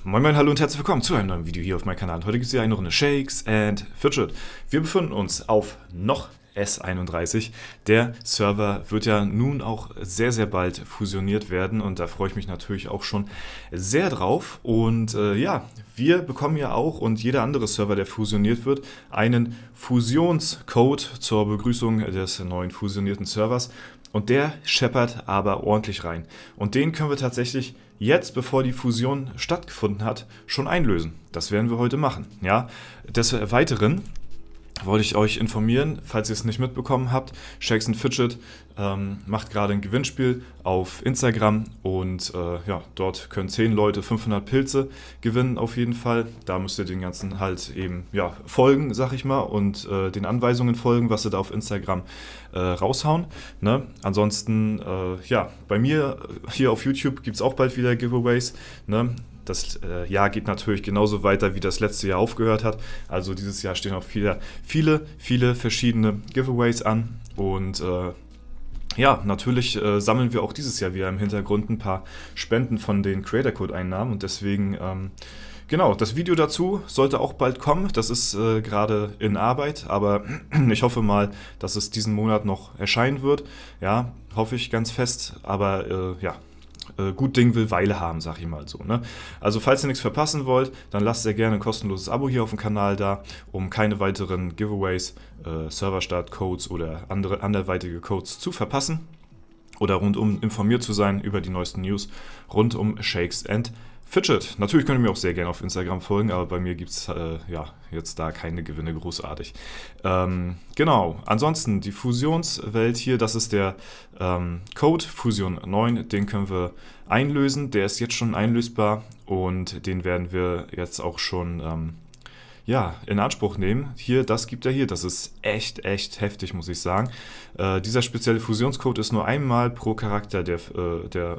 Moin Moin, hallo und herzlich willkommen zu einem neuen Video hier auf meinem Kanal. Heute gibt es hier eine Runde Shakes and Fidget. Wir befinden uns auf noch S31. Der Server wird ja nun auch sehr, sehr bald fusioniert werden und da freue ich mich natürlich auch schon sehr drauf. Und ja, wir bekommen ja auch und jeder andere Server, der fusioniert wird, einen Fusionscode zur Begrüßung des neuen fusionierten Servers. Und der scheppert aber ordentlich rein. Und den können wir tatsächlich jetzt, bevor die Fusion stattgefunden hat, schon einlösen. Das werden wir heute machen. Ja? Des Weiteren wollte ich euch informieren, falls ihr es nicht mitbekommen habt, Shakes and Fidget macht gerade ein Gewinnspiel auf Instagram und ja, dort können 10 Leute 500 Pilze gewinnen auf jeden Fall. Da müsst ihr den ganzen halt eben ja, folgen, sag ich mal, und den Anweisungen folgen, was sie da auf Instagram raushauen. Ne? Ansonsten, ja, bei mir hier auf YouTube gibt es auch bald wieder Giveaways. Ne? Das Jahr geht natürlich genauso weiter, wie das letzte Jahr aufgehört hat. Also dieses Jahr stehen auch viele verschiedene Giveaways an. Und ja, natürlich sammeln wir auch dieses Jahr wieder im Hintergrund ein paar Spenden von den Creator Code Einnahmen. Und deswegen, genau, das Video dazu sollte auch bald kommen. Das ist gerade in Arbeit, aber ich hoffe mal, dass es diesen Monat noch erscheinen wird. Ja, hoffe ich ganz fest. Aber ja. Gut Ding will Weile haben, sag ich mal so. Ne? Also falls ihr nichts verpassen wollt, dann lasst sehr gerne ein kostenloses Abo hier auf dem Kanal da, um keine weiteren Giveaways, Serverstart-Codes oder anderweitige Codes zu verpassen oder rundum informiert zu sein über die neuesten News rund um Shakes and Fidget. Natürlich könnt ihr mir auch sehr gerne auf Instagram folgen, aber bei mir gibt es ja, jetzt da keine Gewinne großartig. Genau, ansonsten die Fusionswelt hier, das ist der Code Fusion 9, den können wir einlösen. Der ist jetzt schon einlösbar und den werden wir jetzt auch schon ja, in Anspruch nehmen. Hier, das gibt er hier. Das ist echt heftig, muss ich sagen. Dieser spezielle Fusionscode ist nur einmal pro Charakter, der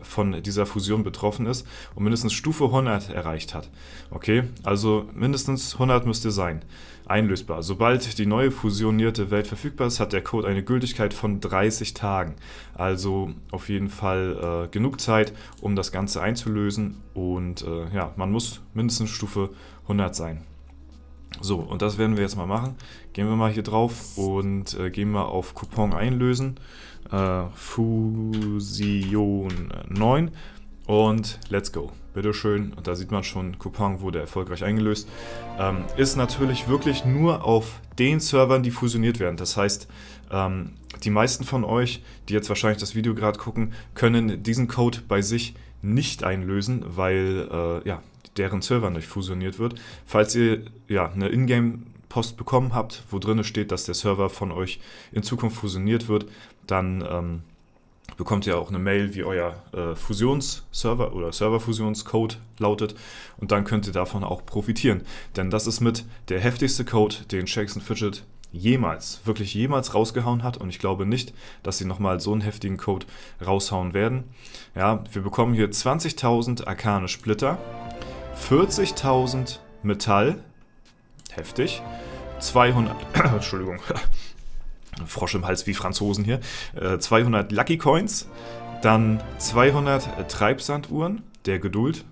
von dieser Fusion betroffen ist und mindestens Stufe 100 erreicht hat. Okay, also mindestens 100 müsste sein. Einlösbar. Sobald die neue fusionierte Welt verfügbar ist, hat der Code eine Gültigkeit von 30 Tagen. Also auf jeden Fall genug Zeit, um das Ganze einzulösen und ja, man muss mindestens Stufe 100 sein. So, und das werden wir jetzt mal machen. Gehen wir mal hier drauf und gehen wir auf Coupon einlösen. Fusion 9 und let's go. Bitteschön. Und da sieht man schon, Coupon wurde erfolgreich eingelöst. Ist natürlich wirklich nur auf den Servern, die fusioniert werden. Das heißt, die meisten von euch, die jetzt wahrscheinlich das Video gerade gucken, können diesen Code bei sich nicht einlösen, weil ja, deren Server nicht fusioniert wird. Falls ihr ja eine Ingame-Post bekommen habt, wo drin steht, dass der Server von euch in Zukunft fusioniert wird, dann bekommt ihr auch eine Mail, wie euer Fusionsserver oder Serverfusionscode lautet und dann könnt ihr davon auch profitieren. Denn das ist mit der heftigste Code, den Shakes and Fidget wirklich jemals rausgehauen hat und ich glaube nicht, dass sie nochmal so einen heftigen Code raushauen werden. Ja, wir bekommen hier 20.000 arkane Splitter, 40.000 Metall, heftig, 200, Entschuldigung, Frosch im Hals wie Franzosen hier, 200 Lucky Coins, dann 200 Treibsanduhren, der Geduld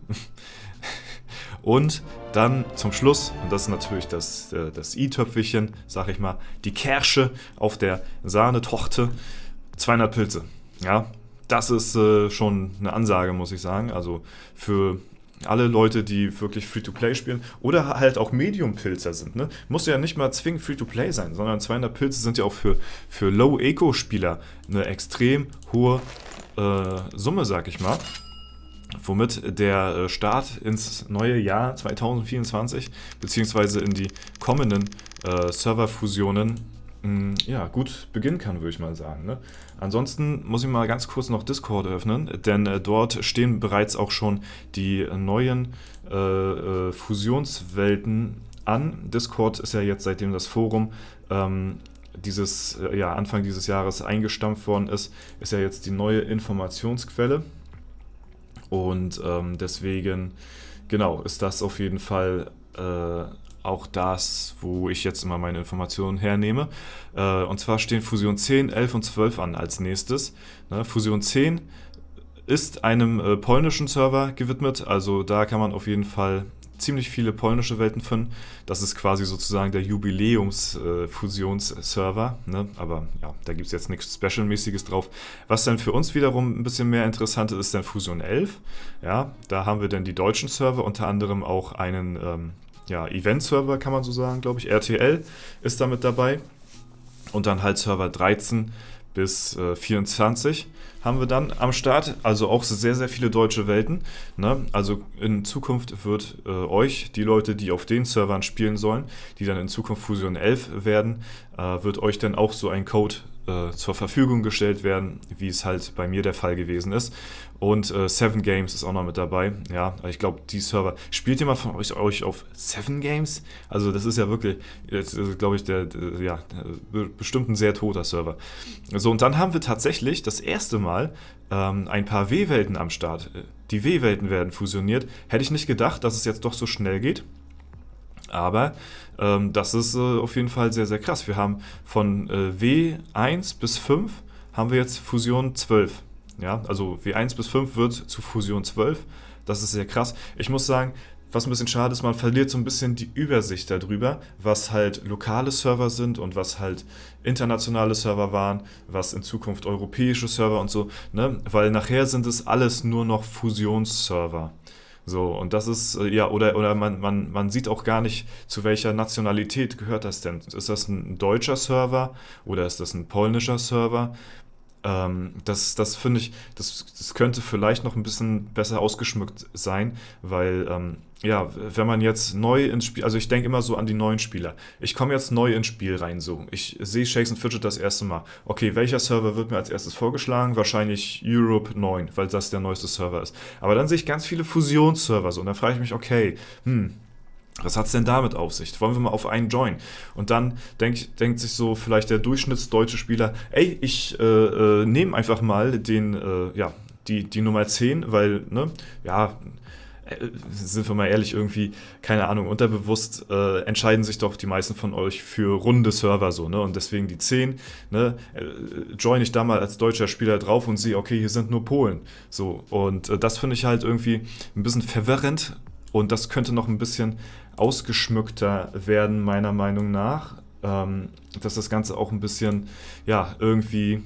und dann zum Schluss, und das ist natürlich das i-Töpfelchen, sag ich mal, die Kirsche auf der Sahnetorte, 200 Pilze. Ja, das ist schon eine Ansage, muss ich sagen, also für alle Leute, die wirklich Free-to-Play spielen oder halt auch Medium-Pilzer sind. Ne? Muss ja nicht mal zwingend Free-to-Play sein, sondern 200 Pilze sind ja auch für Low-Eco-Spieler eine extrem hohe Summe, sag ich mal. Womit der Start ins neue Jahr 2024 beziehungsweise in die kommenden Serverfusionen ja, gut beginnen kann, würde ich mal sagen. Ne? Ansonsten muss ich mal ganz kurz noch Discord öffnen, denn dort stehen bereits auch schon die neuen Fusionswelten an. Discord ist ja jetzt, seitdem das Forum Anfang dieses Jahres eingestampft worden ist, ist ja jetzt die neue Informationsquelle. Und deswegen, genau, ist das auf jeden Fall auch das, wo ich jetzt immer meine Informationen hernehme. Und zwar stehen Fusion 10, 11 und 12 an als nächstes. Ne, Fusion 10 ist einem polnischen Server gewidmet, also da kann man auf jeden Fall ziemlich viele polnische Welten finden. Das ist quasi sozusagen der Jubiläums-Fusions-Server, ne? Aber ja, da gibt es jetzt nichts Special-mäßiges drauf. Was dann für uns wiederum ein bisschen mehr interessant ist dann Fusion 11. Ja, da haben wir dann die deutschen Server, unter anderem auch einen Event-Server, kann man so sagen, glaube ich. RTL ist damit dabei. Und dann halt Server 13 bis 24 haben wir dann am Start, also auch sehr, sehr viele deutsche Welten. Ne? Also in Zukunft wird euch, die Leute, die auf den Servern spielen sollen, die dann in Zukunft Fusion 11 werden, wird euch dann auch so ein Code zur Verfügung gestellt werden, wie es halt bei mir der Fall gewesen ist. Und 7 Games ist auch noch mit dabei. Ja, ich glaube, die Server. Spielt jemand von euch auf 7 Games? Also das ist ja wirklich, glaube ich, bestimmt ein sehr toter Server. So, und dann haben wir tatsächlich das erste Mal ein paar W-Welten am Start. Die W-Welten werden fusioniert. Hätte ich nicht gedacht, dass es jetzt doch so schnell geht. Aber das ist auf jeden Fall sehr, sehr krass. Wir haben von W1 bis 5 haben wir jetzt Fusion 12. Ja, also W1 bis 5 wird zu Fusion 12. Das ist sehr krass. Ich muss sagen, was ein bisschen schade ist, man verliert so ein bisschen die Übersicht darüber, was halt lokale Server sind und was halt internationale Server waren, was in Zukunft europäische Server und so, ne? Weil nachher sind es alles nur noch Fusionsserver. So, und das ist, oder man sieht auch gar nicht, zu welcher Nationalität gehört das denn. Ist das ein deutscher Server oder ist das ein polnischer Server? Das finde ich, das könnte vielleicht noch ein bisschen besser ausgeschmückt sein, weil, wenn man jetzt neu ins Spiel, also ich denke immer so an die neuen Spieler. Ich komme jetzt neu ins Spiel rein, so. Ich sehe Shakes and Fidget das erste Mal. Okay, welcher Server wird mir als erstes vorgeschlagen? Wahrscheinlich Europe 9, weil das der neueste Server ist. Aber dann sehe ich ganz viele Fusionsserver so und dann frage ich mich, okay, was hat es denn damit auf sich? Wollen wir mal auf einen joinen? Und dann denkt sich so vielleicht der durchschnittsdeutsche Spieler, ey, ich nehme einfach mal die Nummer 10, weil, ne, sind wir mal ehrlich, irgendwie, keine Ahnung, unterbewusst entscheiden sich doch die meisten von euch für runde Server so, ne? Und deswegen die 10, ne, join ich da mal als deutscher Spieler drauf und sehe, okay, hier sind nur Polen. So, und das finde ich halt irgendwie ein bisschen verwirrend und das könnte noch ein bisschen ausgeschmückter werden, meiner Meinung nach. Dass das Ganze auch ein bisschen, irgendwie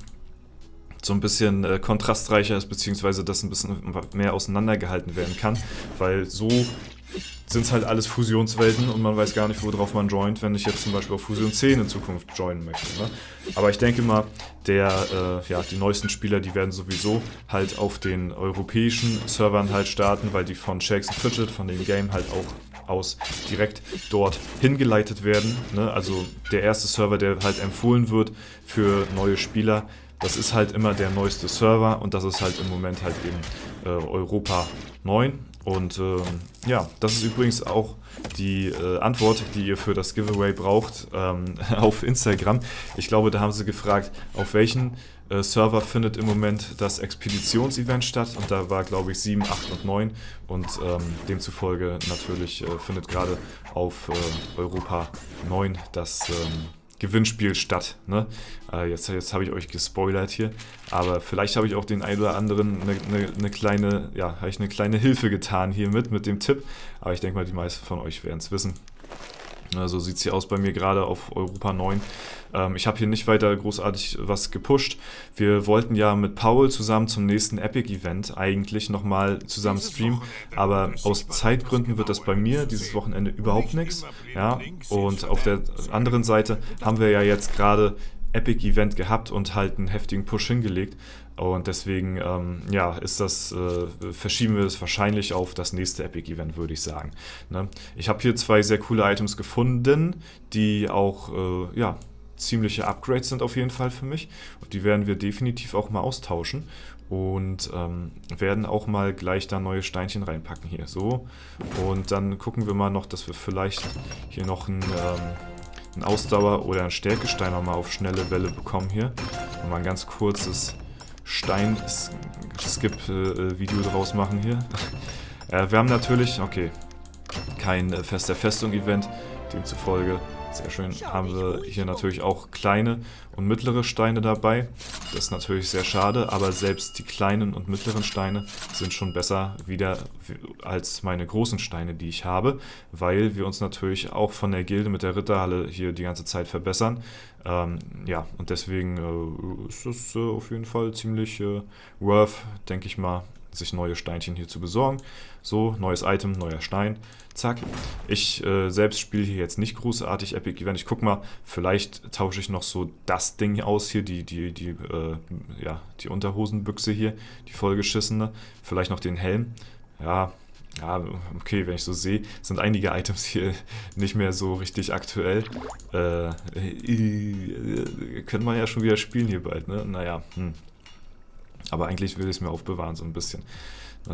so ein bisschen kontrastreicher ist, beziehungsweise das ein bisschen mehr auseinandergehalten werden kann, weil so sind es halt alles Fusionswelten und man weiß gar nicht, worauf man joint, wenn ich jetzt zum Beispiel auf Fusion 10 in Zukunft joinen möchte. Ne? Aber ich denke mal, die neuesten Spieler, die werden sowieso halt auf den europäischen Servern halt starten, weil die von Shakes and Fidget, von dem Game halt auch aus direkt dort hingeleitet werden. Ne? Also der erste Server, der halt empfohlen wird für neue Spieler, das ist halt immer der neueste Server und das ist halt im Moment halt eben Europa 9. Und das ist übrigens auch die Antwort, die ihr für das Giveaway braucht auf Instagram. Ich glaube, da haben sie gefragt, auf welchen Server findet im Moment das Expeditionsevent statt. Und da war, glaube ich, 7, 8 und 9. Und demzufolge natürlich findet gerade auf Europa 9 das Gewinnspiel statt. Ne? Jetzt habe ich euch gespoilert hier, aber vielleicht habe ich auch den einen oder anderen eine kleine Hilfe getan hier mit dem Tipp, aber ich denke mal, die meisten von euch werden es wissen. So sieht es hier aus bei mir gerade auf Europa 9. Ich habe hier nicht weiter großartig was gepusht. Wir wollten ja mit Paul zusammen zum nächsten Epic-Event eigentlich nochmal zusammen streamen, aber aus Zeitgründen wird das bei mir dieses Wochenende überhaupt nichts. Ja? Und auf der anderen Seite haben wir ja jetzt gerade Epic-Event gehabt und halt einen heftigen Push hingelegt. Und deswegen, verschieben wir es wahrscheinlich auf das nächste Epic-Event, würde ich sagen. Ne? Ich habe hier 2 sehr coole Items gefunden, die auch, ziemliche Upgrades sind auf jeden Fall für mich. Und die werden wir definitiv auch mal austauschen. Und werden auch mal gleich da neue Steinchen reinpacken hier. So. Und dann gucken wir mal noch, dass wir vielleicht hier noch ein Ausdauer- oder ein Stärkestein nochmal auf schnelle Welle bekommen hier. Und mal ein ganz kurzes Stein-Skip-Video draus machen hier. Wir haben natürlich, kein Fest der Festung-Event. Demzufolge, sehr schön, haben wir hier natürlich auch kleine und mittlere Steine dabei. Das ist natürlich sehr schade, aber selbst die kleinen und mittleren Steine sind schon besser wieder als meine großen Steine, die ich habe, weil wir uns natürlich auch von der Gilde mit der Ritterhalle hier die ganze Zeit verbessern. Ja, und deswegen ist es auf jeden Fall ziemlich worth, denke ich mal, sich neue Steinchen hier zu besorgen. So, neues Item, neuer Stein, zack. Ich selbst spiele hier jetzt nicht großartig Epic Event. Ich guck mal, vielleicht tausche ich noch so das Ding aus hier, die Unterhosenbüchse hier, die vollgeschissene. Vielleicht noch den Helm. Ja, okay, wenn ich so sehe, sind einige Items hier nicht mehr so richtig aktuell. Können wir ja schon wieder spielen hier bald, ne? Naja, Aber eigentlich will ich es mir aufbewahren, so ein bisschen.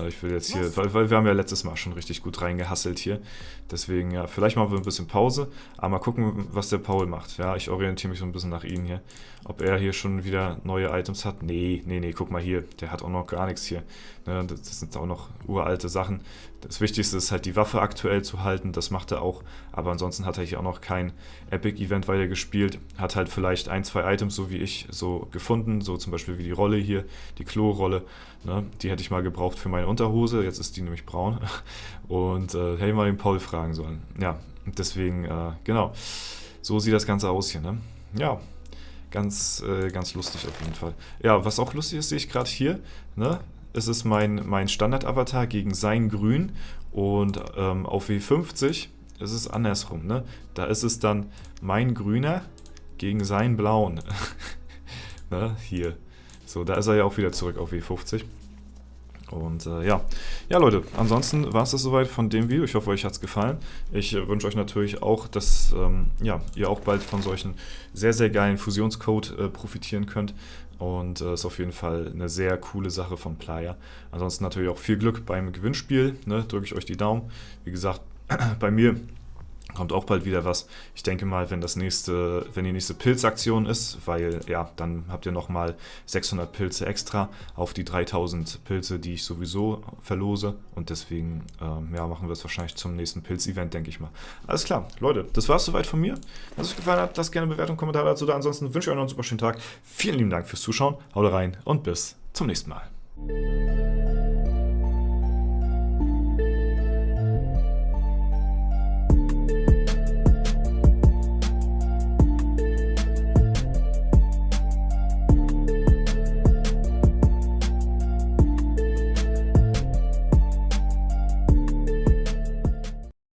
Ich will jetzt hier, weil wir haben ja letztes Mal schon richtig gut reingehasselt hier. Deswegen, ja, vielleicht machen wir ein bisschen Pause, aber mal gucken, was der Paul macht. Ja, ich orientiere mich so ein bisschen nach ihm hier. Ob er hier schon wieder neue Items hat? Nee, guck mal hier, der hat auch noch gar nichts hier. Ne, das sind auch noch uralte Sachen. Das Wichtigste ist halt die Waffe aktuell zu halten, das macht er auch. Aber ansonsten hat er hier auch noch kein Epic-Event weiter gespielt. Hat halt vielleicht ein, zwei Items, so wie ich, so gefunden. So zum Beispiel wie die Rolle hier, die Klo-Rolle. Ne, die hätte ich mal gebraucht für meine Unterhose, jetzt ist die nämlich braun. Und hätte ich mal den Paul fragen sollen. Ja, deswegen, genau. So sieht das Ganze aus hier, ne? Ja, ganz lustig auf jeden Fall. Ja, was auch lustig ist, sehe ich gerade hier, ne? Es ist mein Standard-Avatar gegen sein Grün und auf W50 ist es andersrum, ne? Da ist es dann mein Grüner gegen sein Blauen. Ne? Hier. So, da ist er ja auch wieder zurück auf W50. Und ja, Leute, ansonsten war es das soweit von dem Video. Ich hoffe, euch hat es gefallen. Ich wünsche euch natürlich auch, dass ihr auch bald von solchen sehr, sehr geilen Fusionscode profitieren könnt. Und ist auf jeden Fall eine sehr coole Sache von Playa. Ansonsten natürlich auch viel Glück beim Gewinnspiel. Ne? Drücke ich euch die Daumen. Wie gesagt, bei mir kommt auch bald wieder was. Ich denke mal, wenn die nächste Pilzaktion ist, weil ja, dann habt ihr nochmal 600 Pilze extra auf die 3000 Pilze, die ich sowieso verlose. Und deswegen machen wir es wahrscheinlich zum nächsten Pilz-Event, denke ich mal. Alles klar, Leute, das war es soweit von mir. Wenn es euch gefallen hat, lasst gerne eine Bewertung, Kommentar dazu da. Ansonsten wünsche ich euch noch einen super schönen Tag. Vielen lieben Dank fürs Zuschauen. Haut rein und bis zum nächsten Mal.